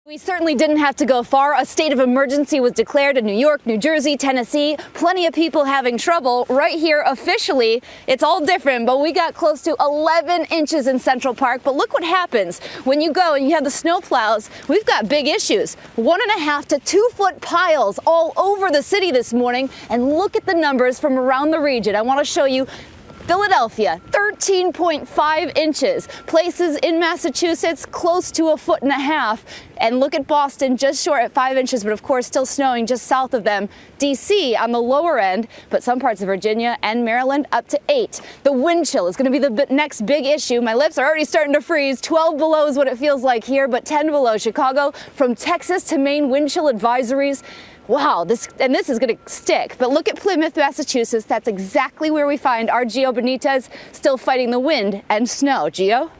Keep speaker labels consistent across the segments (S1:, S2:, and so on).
S1: We certainly didn't have to go far. A state of emergency was declared in New York, New Jersey, Tennessee. Plenty of people having trouble. Right here, officially, it's all different, but we got close to 11 inches in Central Park. But look what happens when you go and you have the snow plows. We've got big issues. 1.5 to 2 foot piles all over the city this morning. And look at the numbers from around the region. I want to show you Philadelphia, 13.5 inches. Places in Massachusetts, close to 1.5 foot. And look at Boston, just short at 5 inches, but of course still snowing just south of them. D.C. on the lower end, but some parts of Virginia and Maryland up to 8. The wind chill is going to be the next big issue. My lips are already starting to freeze. 12 below is what it feels like here, but 10 below Chicago. From Texas to Maine, wind chill advisories. Wow, this is going to stick. But look at Plymouth, Massachusetts. That's exactly where we find our Gio Benitez, still fighting the wind and snow. Gio?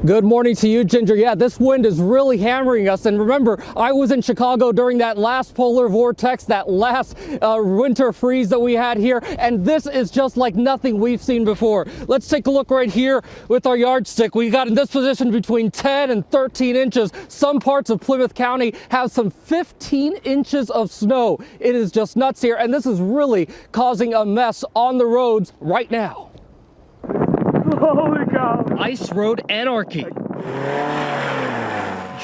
S2: Good morning to you, Ginger. Yeah, this wind is really hammering us. And remember, I was in Chicago during that last polar vortex, that last winter freeze that we had here. And this is just like nothing we've seen before. Let's take a look right here with our yardstick. We got in this position between 10 and 13 inches. Some parts of Plymouth County have some 15 inches of snow. It is just nuts here. And this is really causing a mess on the roads right now.
S3: Holy cow!
S2: Ice road anarchy.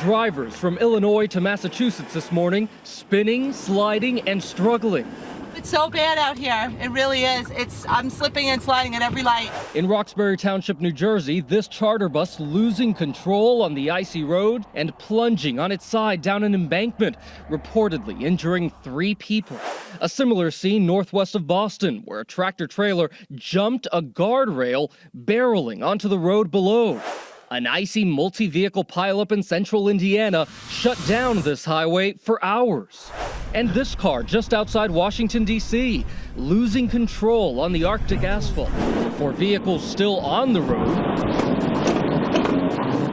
S2: Drivers from Illinois to Massachusetts this morning, spinning, sliding, and struggling.
S4: It's so bad out here. It really is. I'm slipping and sliding at every light.
S2: In Roxbury Township, New Jersey, this charter bus losing control on the icy road and plunging on its side down an embankment, reportedly injuring 3 people. A similar scene northwest of Boston, where a tractor trailer jumped a guardrail, barreling onto the road below. An icy multi-vehicle pileup in central Indiana shut down this highway for hours. And this car just outside Washington, D.C., losing control on the Arctic asphalt. For vehicles still on the road,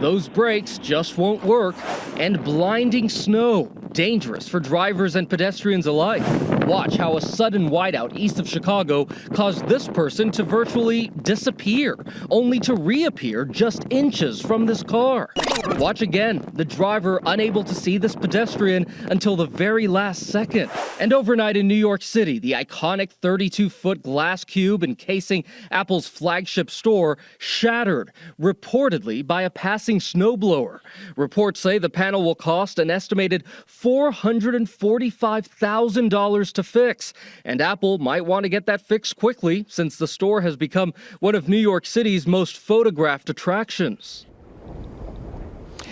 S2: those brakes just won't work. And blinding snow, dangerous for drivers and pedestrians alike. Watch how a sudden whiteout east of Chicago caused this person to virtually disappear, only to reappear just inches from this car. Watch again, the driver unable to see this pedestrian until the very last second. And overnight in New York City, the iconic 32-foot glass cube encasing Apple's flagship store shattered, reportedly by a passing snowblower. Reports say the panel will cost an estimated $445,000 to fix. And Apple might want to get that fixed quickly, since the store has become one of New York City's most photographed attractions.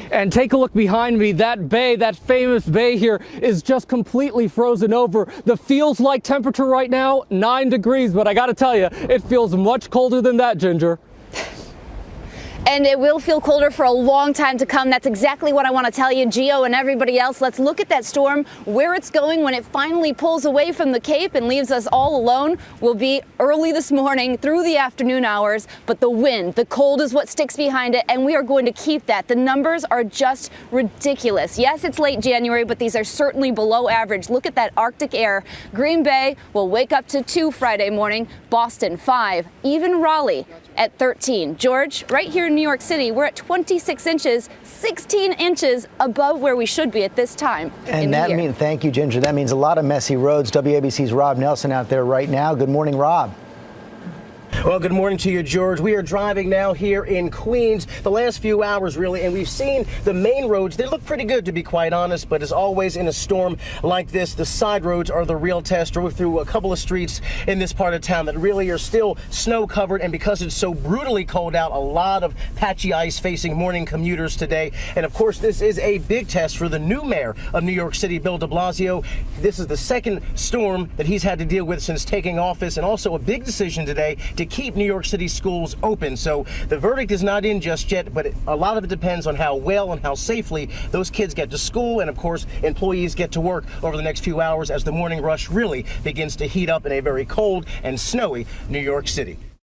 S2: And take a look behind me. That bay, that famous bay here, is just completely frozen over. The feels like temperature right now, 9 degrees, but I gotta tell you, it feels much colder than that, Ginger.
S1: And it will feel colder for a long time to come. That's exactly what I want to tell you, Gio and everybody else. Let's look at that storm, where it's going when it finally pulls away from the Cape and leaves us all alone. Will be early this morning through the afternoon hours, but the wind, the cold is what sticks behind it, and we are going to keep that. The numbers are just ridiculous. Yes, it's late January, but these are certainly below average. Look at that Arctic air. Green Bay will wake up to 2 Friday morning, Boston 5, even Raleigh at 13. George, right here in New York City, we're at 26 inches, 16 inches above where we should be at this time.
S5: And that means, thank you, Ginger. That means a lot of messy roads. WABC's Rob Nelson out there right now. Good morning, Rob.
S6: Well, good morning to you, George. We are driving now here in Queens the last few hours, really, and we've seen the main roads. They look pretty good, to be quite honest, but as always in a storm like this, the side roads are the real test. Drove through a couple of streets in this part of town that really are still snow-covered, and because it's so brutally cold out, a lot of patchy ice facing morning commuters today. And, of course, this is a big test for the new mayor of New York City, Bill de Blasio. This is the second storm that he's had to deal with since taking office, and also a big decision today to keep New York City schools open. So the verdict is not in just yet, but a lot of it depends on how well and how safely those kids get to school, and of course employees get to work over the next few hours as the morning rush really begins to heat up in a very cold and snowy New York City.